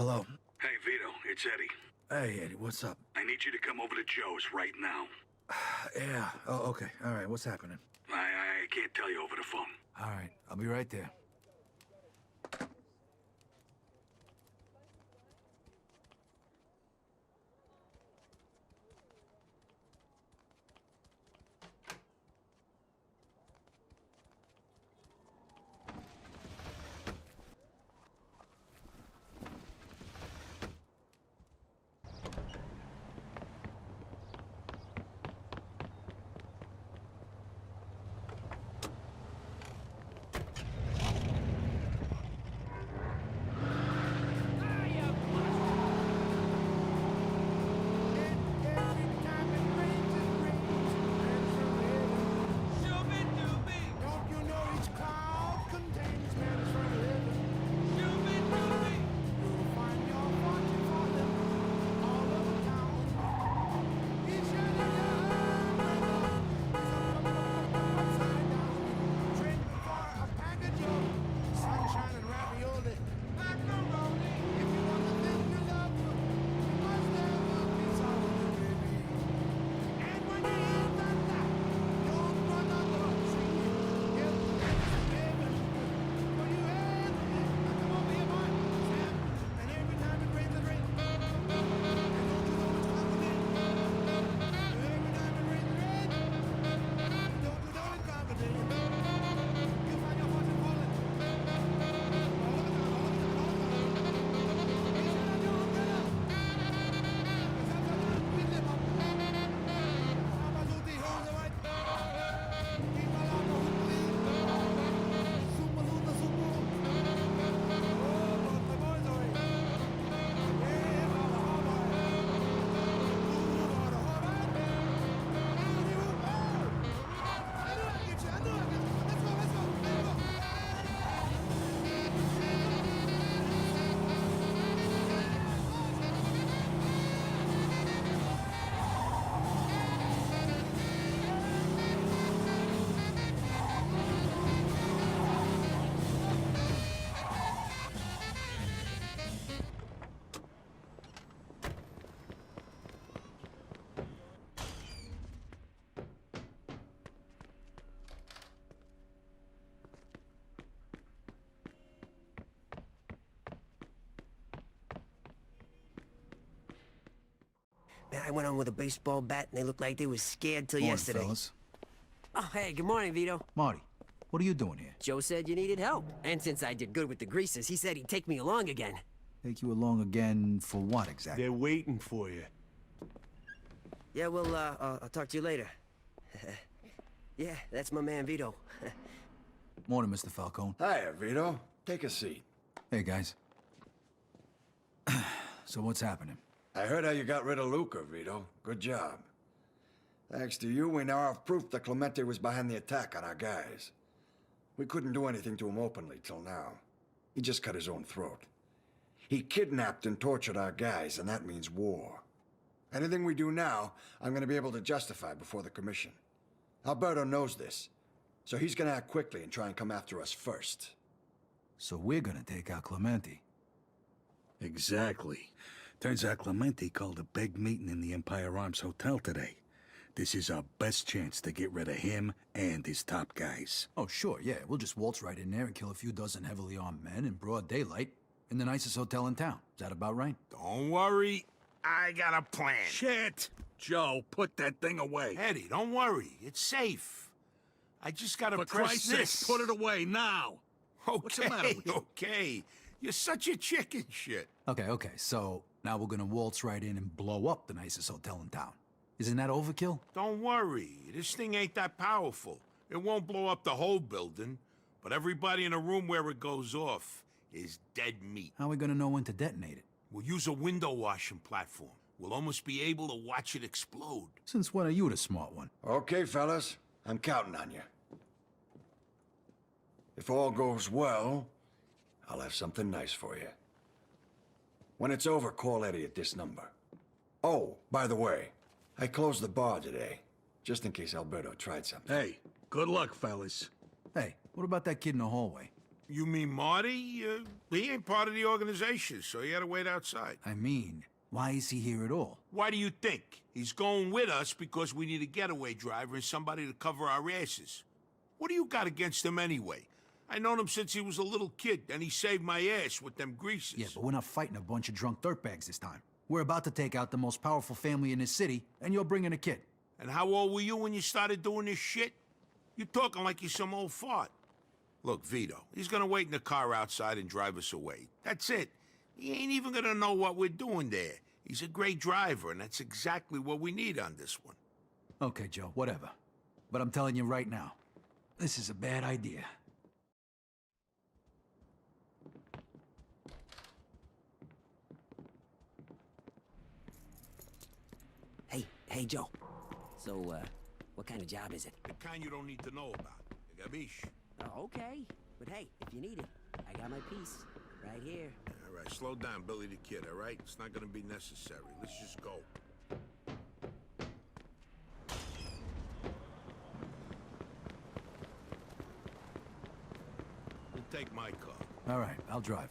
Hello. Hey, Vito, it's Eddie. Hey, Eddie, what's up? I need you to come over to Joe's right now. Yeah. Oh, okay. All right, what's happening? I can't tell you over the phone. All right, I'll be right there. Man, I went on with a baseball bat and they looked like they was scared till Morning, yesterday. fellas. Oh, hey, good morning, Vito. Marty, what are you doing here? Joe said you needed help. And since I did good with the greasers, he said he'd take me along again. Take you along again for what exactly? They're waiting for you. Yeah, well, I'll talk to you later. Yeah, that's my man, Vito. Morning, Mr. Falcone. Hiya, Vito. Take a seat. Hey, guys. So what's happening? I heard how you got rid of Luca, Vito. Good job. Thanks to you, we now have proof that Clemente was behind the attack on our guys. We couldn't do anything to him openly till now. He just cut his own throat. He kidnapped and tortured our guys, and that means war. Anything we do now, I'm gonna be able to justify before the commission. Alberto knows this, so he's gonna act quickly and try and come after us first. So we're gonna take out Clemente. Exactly. Turns out Clemente called a big meeting in the Empire Arms Hotel today. This is our best chance to get rid of him and his top guys. Oh, sure, yeah. We'll just waltz right in there and kill a few dozen heavily armed men in broad daylight in the nicest hotel in town. Is that about right? Don't worry, I got a plan. Shit! Joe, put that thing away. Eddie, don't worry, it's safe. I just gotta For press Christ's this. sake, put it away now. Okay, What's the matter with you? okay. You're such a chicken shit. Okay, so now we're gonna waltz right in and blow up the nicest hotel in town. Isn't that overkill? Don't worry, this thing ain't that powerful. It won't blow up the whole building, but everybody in the room where it goes off is dead meat. How are we gonna know when to detonate it? We'll use a window washing platform. We'll almost be able to watch it explode. Since when are you the smart one? Okay, fellas. I'm counting on you. If all goes well, I'll have something nice for you. When it's over, call Eddie at this number. Oh, by the way, I closed the bar today, just in case Alberto tried something. Hey, good luck, fellas. Hey, what about that kid in the hallway? You mean Marty? He ain't part of the organization, so he had to wait outside. I mean, why is he here at all? Why do you think? He's going with us because we need a getaway driver and somebody to cover our asses. What do you got against him anyway? I known him since he was a little kid, and he saved my ass with them greases. Yeah, but we're not fighting a bunch of drunk dirtbags this time. We're about to take out the most powerful family in this city, and you're bringing a kid. And how old were you when you started doing this shit? You're talking like you're some old fart. Look, Vito, he's gonna wait in the car outside and drive us away. That's it. He ain't even gonna know what we're doing there. He's a great driver, and that's exactly what we need on this one. Okay, Joe, whatever. But I'm telling you right now, this is a bad idea. Hey, Joe. So, what kind of job is it? The kind you don't need to know about. Gabish. Oh, okay. But hey, if you need it, I got my piece. Right here. All right, slow down, Billy the Kid, all right? It's not gonna be necessary. Let's just go. We'll take my car. All right, I'll drive.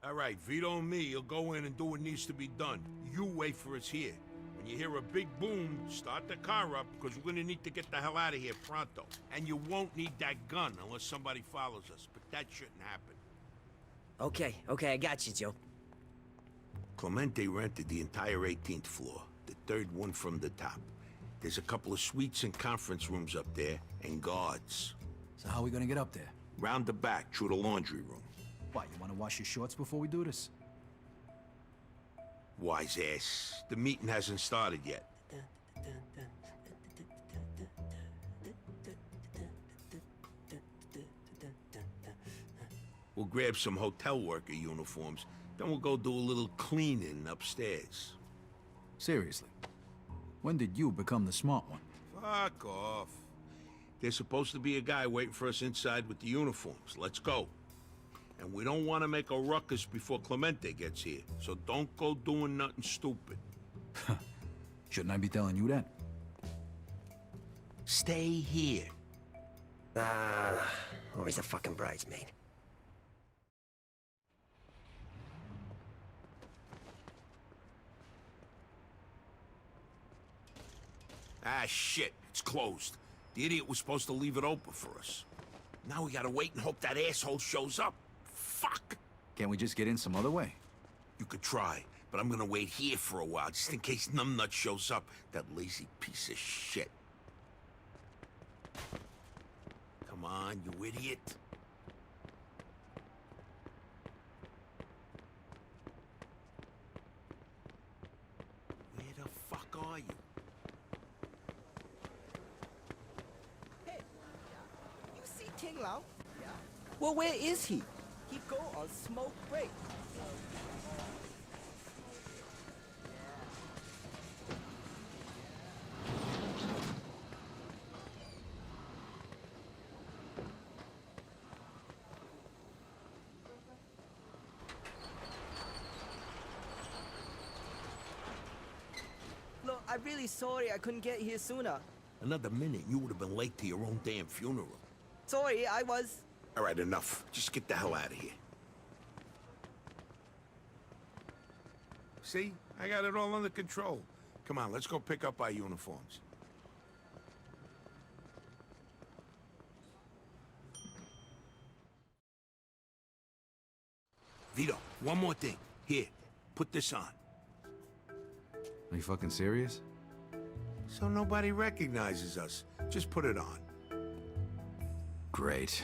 All right, Vito and me, you'll go in and do what needs to be done. You wait for us here. When you hear a big boom, start the car up, because we're gonna need to get the hell out of here pronto. And you won't need that gun unless somebody follows us, but that shouldn't happen. Okay, I got you, Joe. Clemente rented the entire 18th floor, the third one from the top. There's a couple of suites and conference rooms up there, and guards. So how are we gonna get up there? Round the back, through the laundry room. What, you wanna wash your shorts before we do this? Wise ass. The meeting hasn't started yet. We'll grab some hotel worker uniforms, then we'll go do a little cleaning upstairs. Seriously. When did you become the smart one? Fuck off. There's supposed to be a guy waiting for us inside with the uniforms. Let's go. And we don't want to make a ruckus before Clemente gets here, so don't go doing nothing stupid. Shouldn't I be telling you that? Stay here. Always a fucking bridesmaid. Ah, shit. It's closed. The idiot was supposed to leave it open for us. Now we gotta wait and hope that asshole shows up. Fuck! Can't we just get in some other way? You could try. but I'm gonna wait here for a while, just in case Numbnut shows up, that lazy piece of shit. Come on, you idiot. Where the fuck are you? Hey, you see King Lao? Yeah. Well, where is he? He go on smoke break. Look, I'm really sorry I couldn't get here sooner. Another minute, you would have been late to your own damn funeral. Sorry, I was... All right, enough. Just get the hell out of here. See? I got it all under control. Come on, let's go pick up our uniforms. Vito, one more thing. Here, put this on. Are you fucking serious? So nobody recognizes us. Just put it on. Great.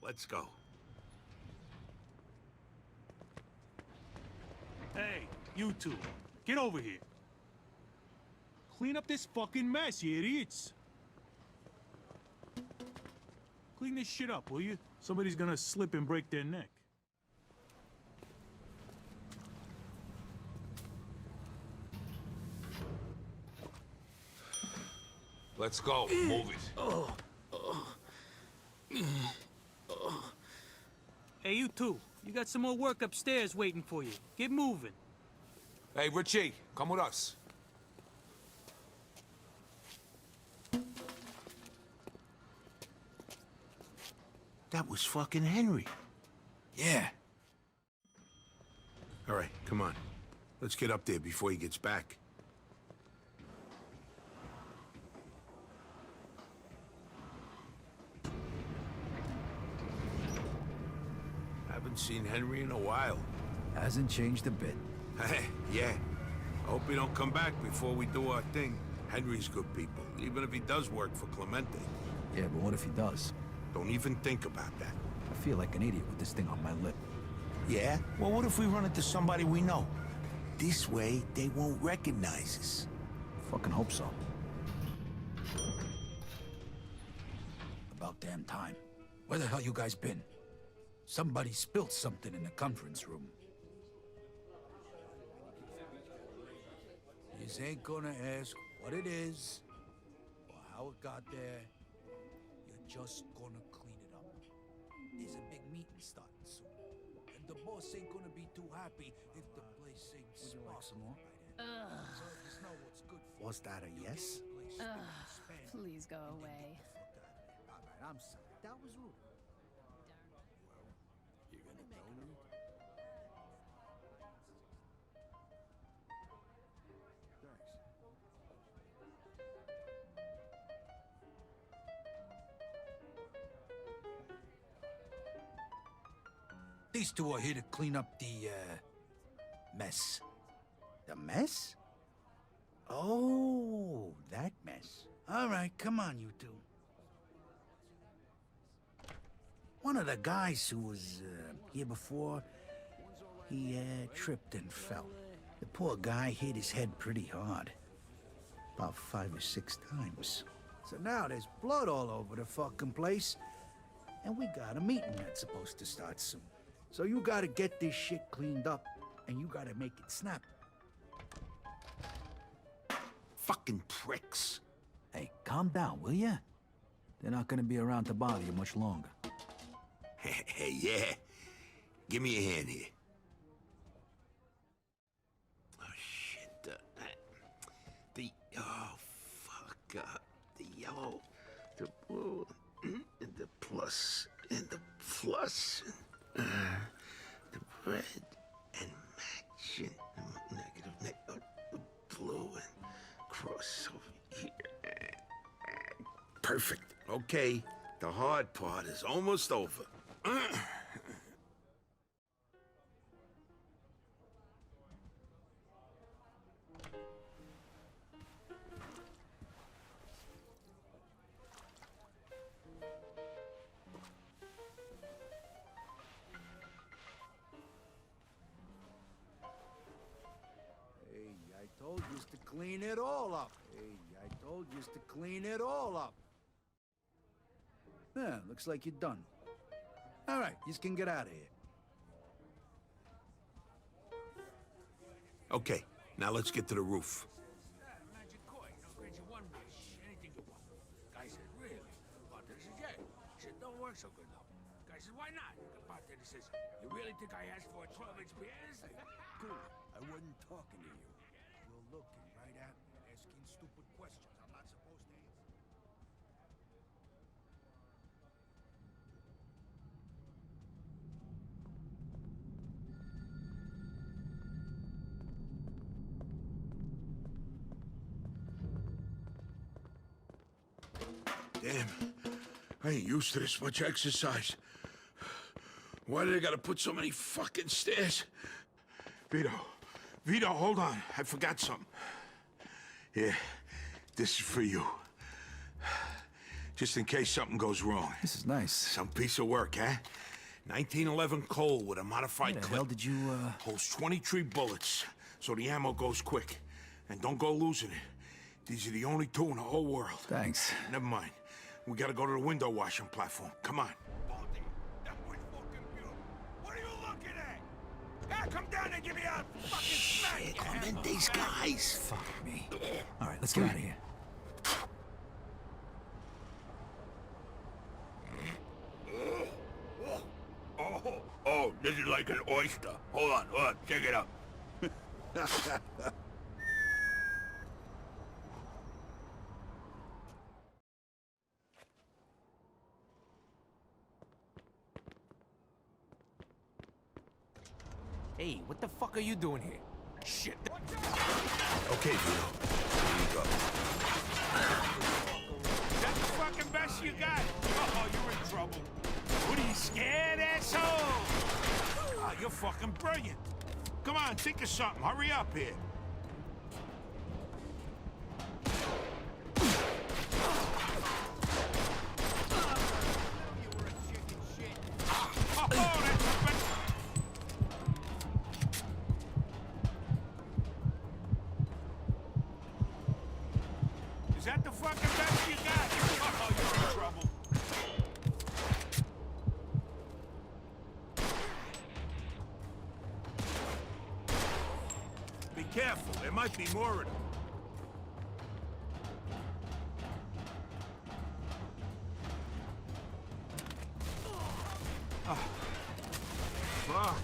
Let's go. Hey, you two, get over here. Clean up this fucking mess, you idiots. Clean this shit up, will you? Somebody's gonna slip and break their neck. Let's go. Move it. Hey, you two, you got some more work upstairs waiting for you. Get moving. Hey, Richie, come with us. That was fucking Henry. Yeah. All right, come on. Let's get up there before he gets back. Haven't seen Henry in a while. Hasn't changed a bit. Yeah. I hope he don't come back before we do our thing. Henry's good people, even if he does work for Clemente. Yeah, but what if he does? Don't even think about that. I feel like an idiot with this thing on my lip. Yeah? Well, what if we run into somebody we know? This way, they won't recognize us. Fucking hope so. About damn time. Where the hell you guys been? Somebody spilled something in the conference room. You ain't gonna ask what it is, or how it got there. You're just gonna clean it up. There's a big meeting starting soon. And the boss ain't gonna be too happy if the place ain't sparkling. Would you like some more? So if you know what's good for Was that a yes? Please go away. All right, I'm sorry. That was rude. You're gonna tell me? These two are here to clean up the, mess. The mess? Oh, that mess. All right, come on, you two. One of the guys who was, here before, he, tripped and fell. The poor guy hit his head pretty hard. About 5 or 6 times. So now there's blood all over the fucking place. And we got a meeting that's supposed to start soon. So you gotta get this shit cleaned up, and you gotta make it snap. Fucking pricks. Hey, calm down, will ya? They're not gonna be around to bother you much longer. Hey, yeah. Give me a hand here. Oh, shit. Oh, fuck. The yellow, the blue, and the plus, and the plus. The red and matching negative, blue and cross over here. Perfect. Okay, the hard part is almost over. I told you to clean it all up. Hey, I told you to clean it all up. Yeah, looks like you're done. All right, you can get out of here. Okay, now let's get to the roof. Magic coin, grant you one wish, anything you want. Guy said, really? Bartender says, yeah. He said, don't work so good now. Guy says, why not? The bartender says, you really think I asked for a 12-inch penis? Cool. I wasn't talking to you. You're looking right at me and asking stupid questions I'm not supposed to answer. Damn, I ain't used to this much exercise. Why do they gotta put so many fucking stairs? Vito, hold on. I forgot something. Here, this is for you. Just in case something goes wrong. This is nice. Some piece of work, huh? 1911 Colt with a modified Where the clip. hell did you, Holds 23 bullets, so the ammo goes quick. And don't go losing it. These are the only two in the whole world. Thanks. Never mind. We gotta go to the window washing platform. Come on. That was fucking beautiful. What are you looking at? Ah, come down and give me a fucking smack! Hey, Clemente's guys. Fuck me. All right, let's get out of here. Oh, this is like an oyster. Hold on, check it out. Hey, what the fuck are you doing here? Shit. Okay, Vito. Here you go. That's the fucking best you got. Oh, you're in trouble. What are you scared, asshole? Ah, you're fucking brilliant. Come on, think of something. Hurry up here. Oh, that's the best. Is that the fucking best you got? Oh, you're in trouble. Be careful. There might be more of them. Fuck.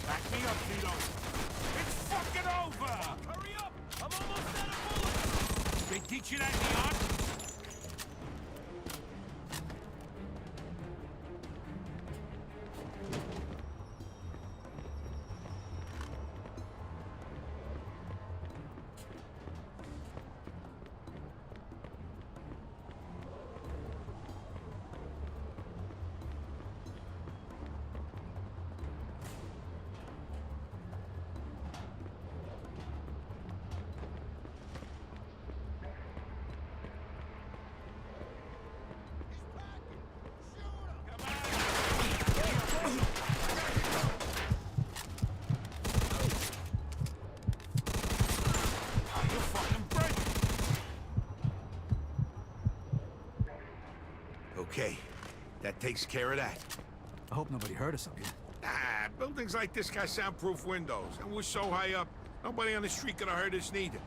Back me up, Vito. It's fucking over! Hurry up! I'm almost out of bullets! They teach you that in the army? Okay, that takes care of that. I hope nobody heard us up here. Ah, buildings like this got soundproof windows, and we're so high up, nobody on the street could have heard us neither.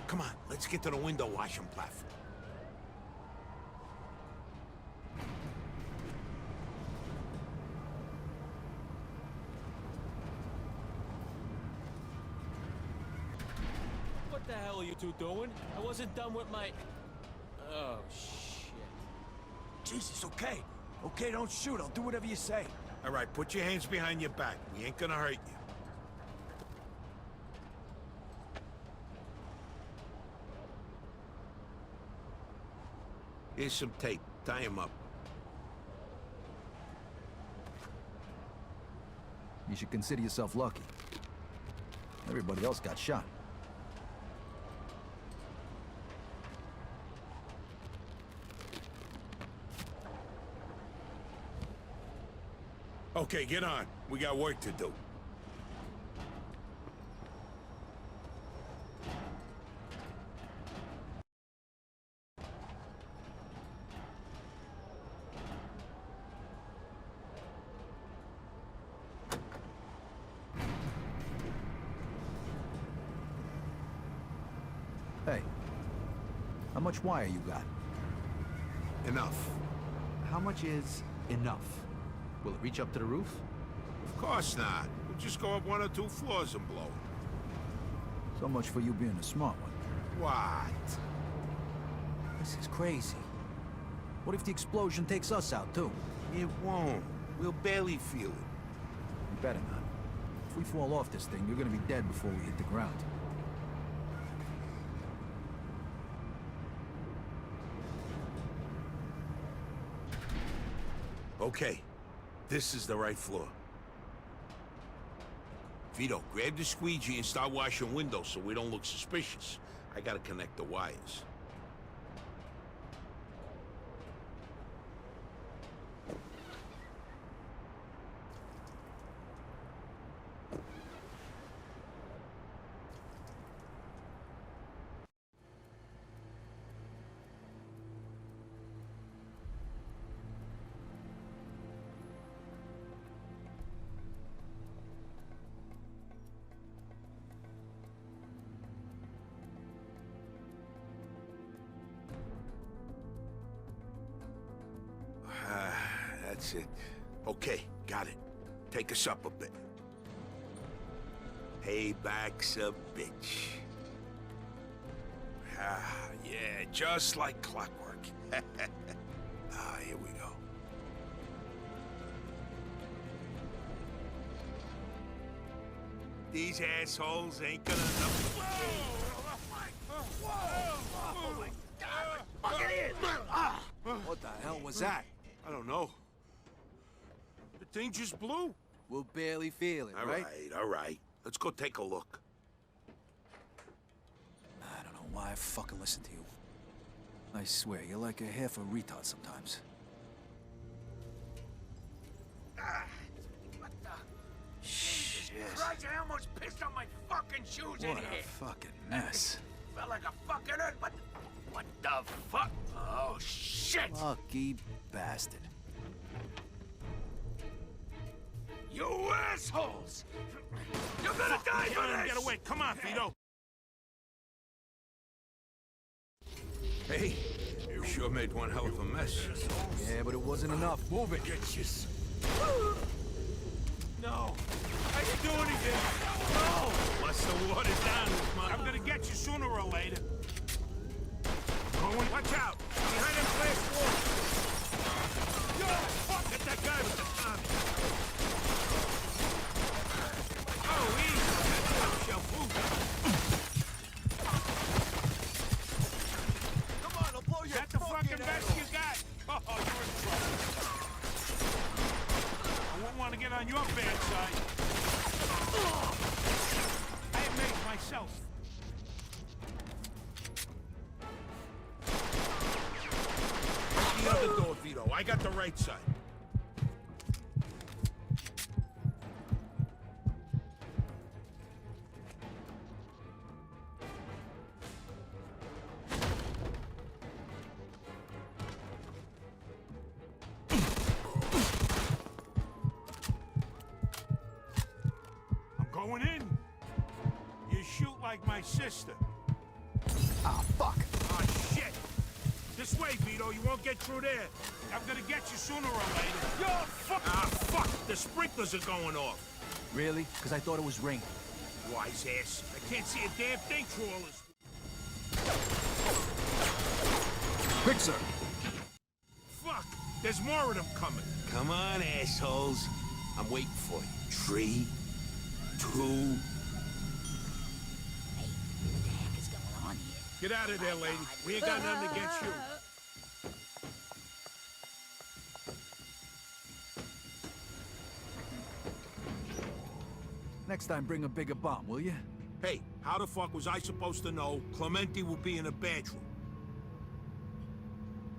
Come on, let's get to the window washing platform. What the hell are you two doing? I wasn't done with my... Oh, shit. Jesus, okay. Okay, don't shoot. I'll do whatever you say. All right, put your hands behind your back. We ain't gonna hurt you. Here's some tape. Tie him up. You should consider yourself lucky. Everybody else got shot. Okay, get on. We got work to do. Hey, how much wire you got? Enough. How much is enough? Will it reach up to the roof? Of course not. We'll just go up 1 or 2 floors and blow it. So much for you being a smart one. What? This is crazy. What if the explosion takes us out, too? It won't. We'll barely feel it. You better not. If we fall off this thing, you're gonna be dead before we hit the ground. Okay. This is the right floor. Vito, grab the squeegee and start washing windows so we don't look suspicious. I gotta connect the wires. That's it. Okay, got it. Take us up a bit. Payback's a bitch. Ah, yeah, just like clockwork. Here we go. These assholes ain't gonna know. Oh my God! Fuck it in! What the hell was that? I don't know. The thing just blew. We'll barely feel it, right? All right. Let's go take a look. I don't know why I fucking listen to you. I swear, you're like a half a retard sometimes. What the? Shit. Christ, I almost pissed on my fucking shoes in What here. a fucking mess. Felt like a fucking earth, but what the fuck? Oh, shit! Lucky bastard. You assholes! You're gonna die for this! Get away. Come on, Vito. Hey, you sure made one hell of a mess. Yeah, but it wasn't enough. Move it. No. How you doing again? No! Once the water's down, I'm gonna get you sooner or later. Going, watch out! Behind them glass walls! Yo, fuck! Get that guy with the Tommy! Oh, easy! That's top shelf food. Come on, I'll blow your Is that the fucking best you got? Oh, you're in trouble. I wouldn't want to get on your bad side. I am made myself. The other door, Vito. I got the right side. I'm going in. You shoot like my sister. Ah, fuck. Oh, shit. This way, Vito. You won't get through there. I'm gonna get you sooner or later. Yo, fuck! Ah, fuck! The sprinklers are going off. Really? Because I thought it was raining. Wise ass. I can't see a damn thing through all this. Quick, sir. Fuck! There's more of them coming. Come on, assholes. I'm waiting for you. 3, 2... Hey, what the heck is going on here? Get out of there, lady. We ain't got nothing against you. Next time, bring a bigger bomb, will you? Hey, how the fuck was I supposed to know Clemente will be in the bedroom?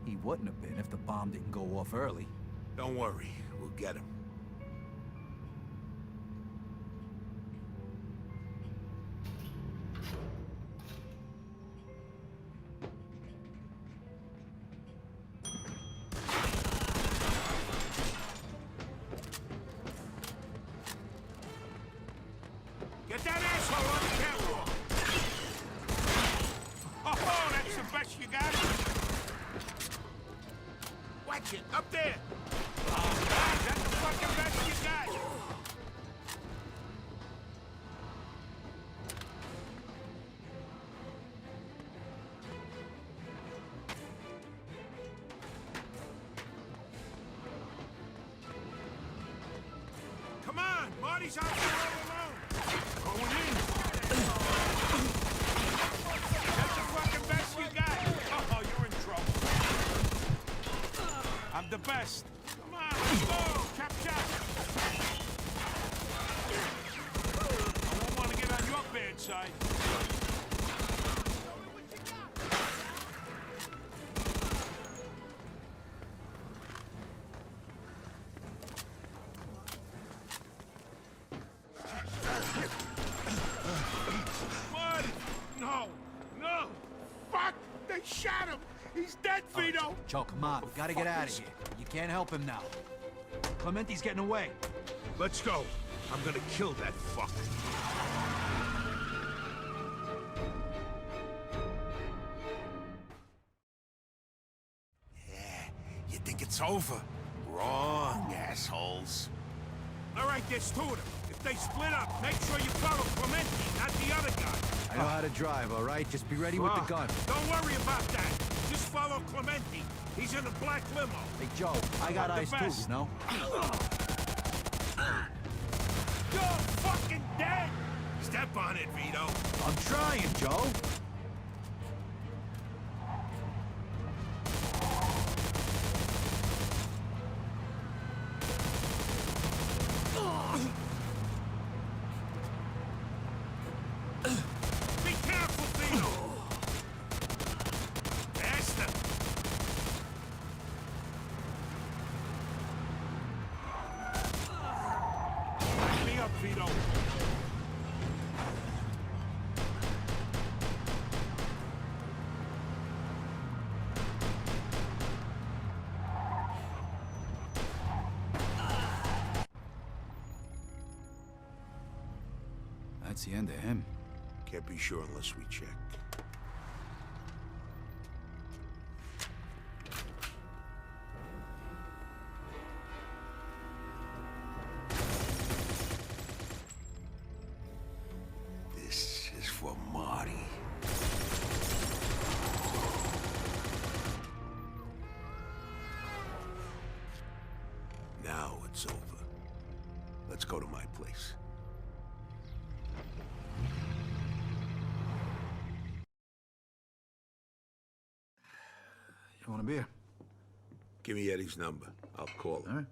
He wouldn't have been if the bomb didn't go off early. Don't worry. We'll get him. Get that asshole on the catwalk! shit. Up there. That's the fucking best you got. Come on, Marty's out there all alone. Going in. That's the fucking best you got. Oh, you're in trouble. I'm the best. Come on, let's go. Chop, chop. I won't want to get on your bad side. Marty! No! No! Fuck! They shot him! He's dead, Vito! Joe, come on. We gotta get out of here. You can't help him now. Clementi's getting away. Let's go. I'm gonna kill that fuck. Yeah, you think it's over? Wrong, assholes. All right, there's two of them. If they split up, make sure you follow Clementi, not the other guy. I know how to drive, all right? Just be ready with the gun. Don't worry about that. Just follow Clementi. He's in a black limo. Hey, Joe, I got eyes too, you know? You're fucking dead! Step on it, Vito. I'm trying, Joe. Be careful, Vito! Faster! Back me up, Vito. That's the end of him. Can't be sure unless we check. This is for Marty. Now it's over. Let's go to my place. You want a beer? Give me Eddie's number. I'll call him. All right.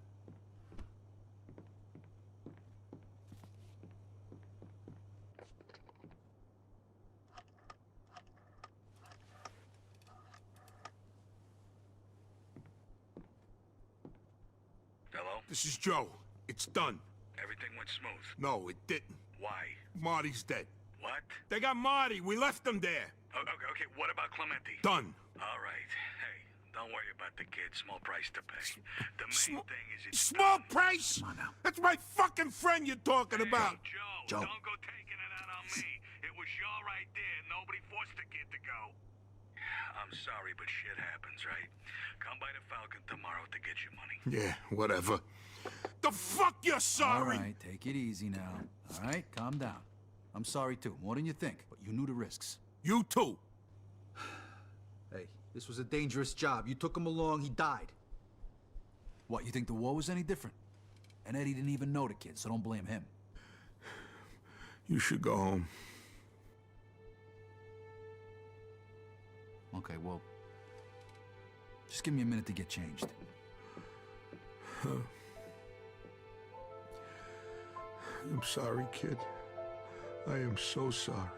Hello? This is Joe. It's done. Everything went smooth. No, it didn't. Why? Marty's dead. What? They got Marty. We left him there. Okay, what about Clementi? Done. All right. Hey, don't worry about the kid. Small price to pay. The main thing is it's Small done. price? Come on now. That's my fucking friend you're talking about. Joe, don't go taking it out on me. It was your right there. Nobody forced the kid to go. I'm sorry, but shit happens, right? Come by the Falcon tomorrow to get your money. Yeah, whatever. The fuck you're sorry? All right, take it easy now. All right, calm down. I'm sorry too, more than you think, but you knew the risks. You too. Hey, this was a dangerous job. You took him along, he died. What, you think the war was any different? And Eddie didn't even know the kid, so don't blame him. You should go home. Okay, well, just give me a minute to get changed. I'm sorry, kid. I am so sorry.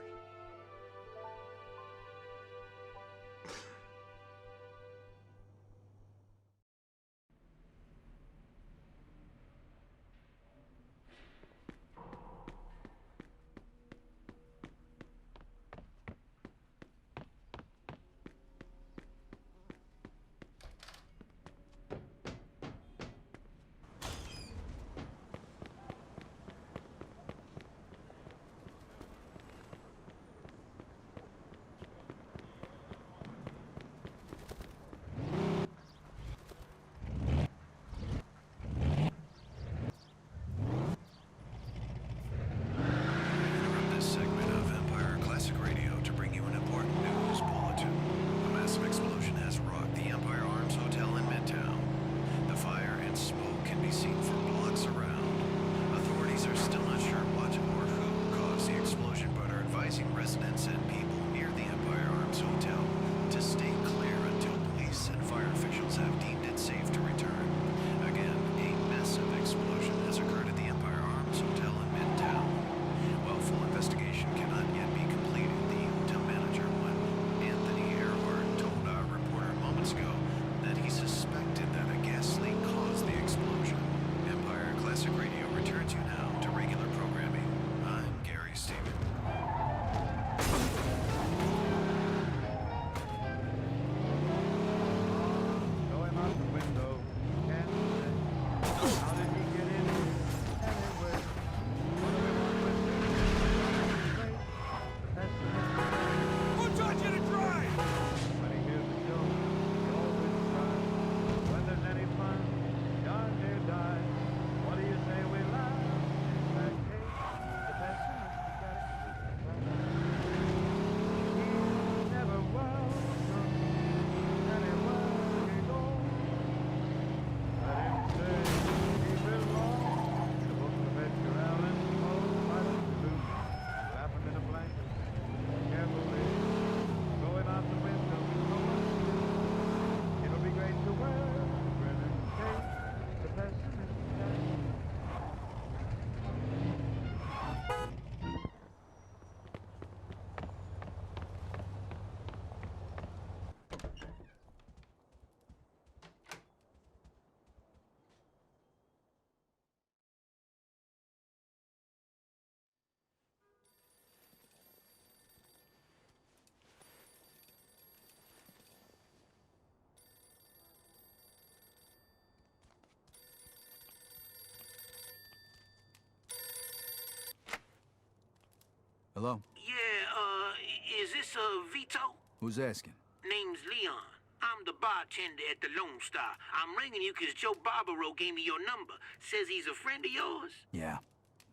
Hello? Yeah, is this, Vito? Who's asking? Name's Leon. I'm the bartender at the Lone Star. I'm ringing you 'cause Joe Barbaro gave me your number. Says he's a friend of yours. Yeah.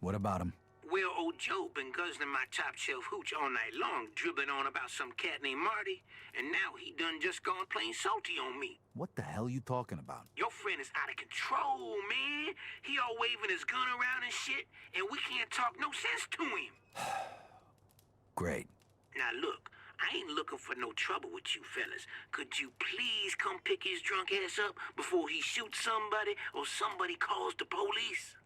What about him? Well, old Joe been guzzling my top shelf hooch all night long, dribbling on about some cat named Marty, and now he done just gone plain salty on me. What the hell you talking about? Your friend is out of control, man. He all waving his gun around and shit, and we can't talk no sense to him. Great. Now look, I ain't looking for no trouble with you fellas. Could you please come pick his drunk ass up before he shoots somebody or somebody calls the police?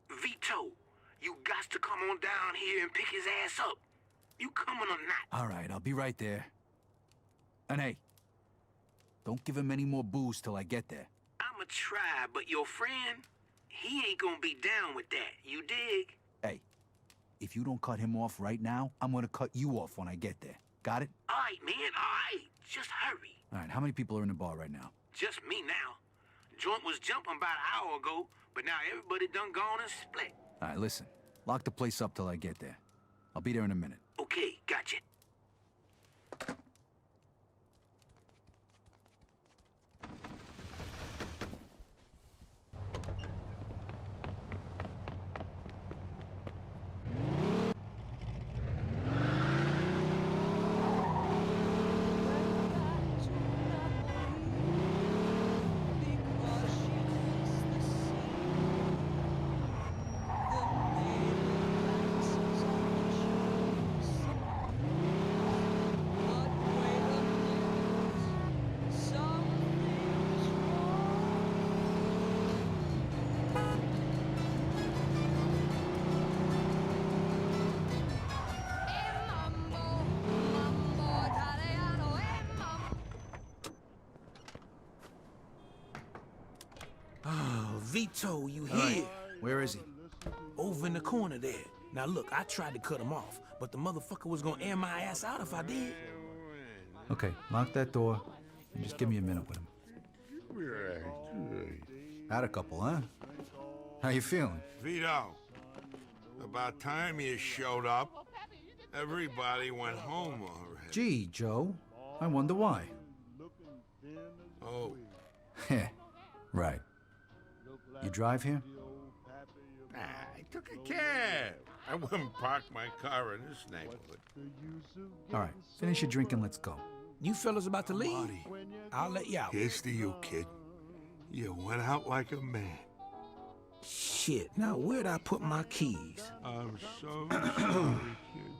Vito, you got to come on down here and pick his ass up. You coming or not? All right, I'll be right there. And hey, don't give him any more booze till I get there. I'ma try, but your friend, he ain't gonna be down with that. You dig? Hey, if you don't cut him off right now, I'm gonna cut you off when I get there. Got it? All right, man, all right. Just hurry. All right, how many people are in the bar right now? Just me now. Joint was jumping about an hour ago, but now everybody done gone and split. All right, listen. Lock the place up till I get there. I'll be there in a minute. Okay, gotcha. Vito, you All right, here? where is he? Over in the corner there. Now look, I tried to cut him off, but the motherfucker was gonna air my ass out if I did. Okay, lock that door and just give me a minute with him. Had a couple, huh? How you feeling? Vito, about time you showed up. Everybody went home already. Gee, Joe, I wonder why. Oh, Heh, right. You drive here? I took a cab. I wouldn't park my car in this neighborhood. All right, finish your drink and let's go. You fellas about to leave? I'll let you out. Here's to you, kid. You went out like a man. Shit, now where'd I put my keys? I'm so sorry, kid.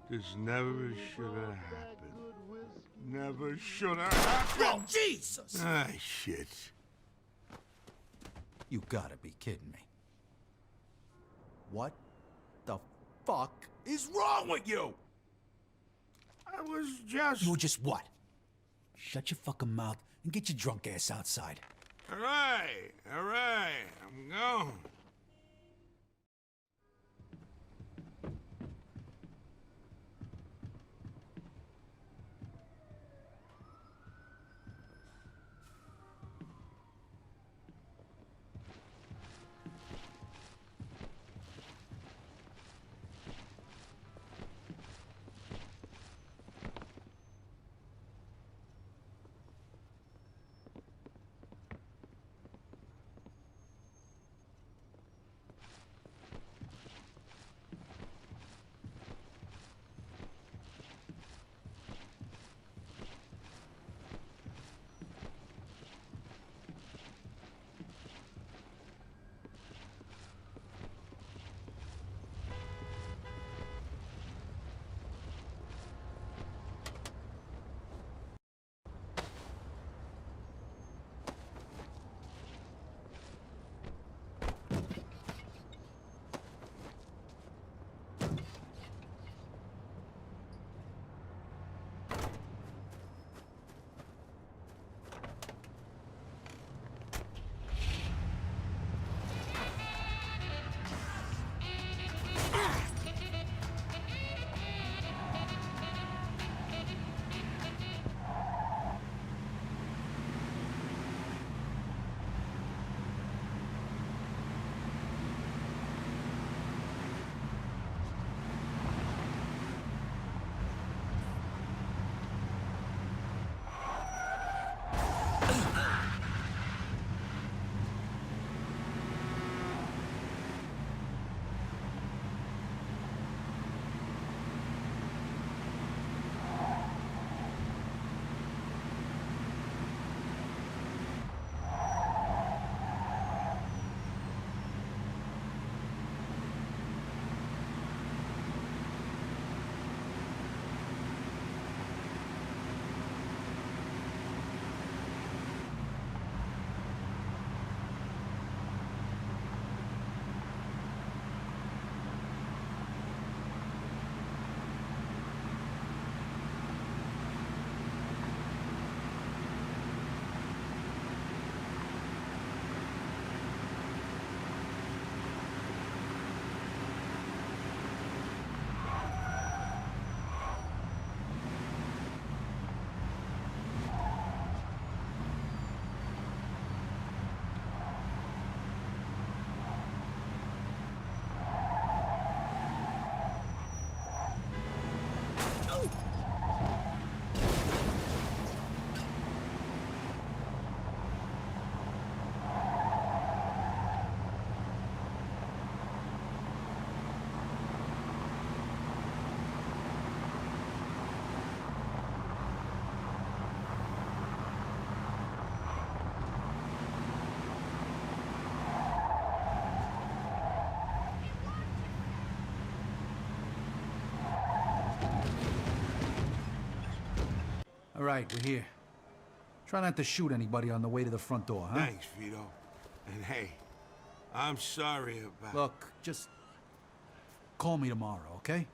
This never should have happened. Never should have happened. Oh, Jesus! Ah, shit. You gotta be kidding me. What the fuck is wrong with you? I was just... You were just what? Shut your fucking mouth and get your drunk ass outside. All right, I'm going. All right, we're here. Try not to shoot anybody on the way to the front door, huh? Thanks, Vito. And hey, I'm sorry about... Look, just call me tomorrow, okay?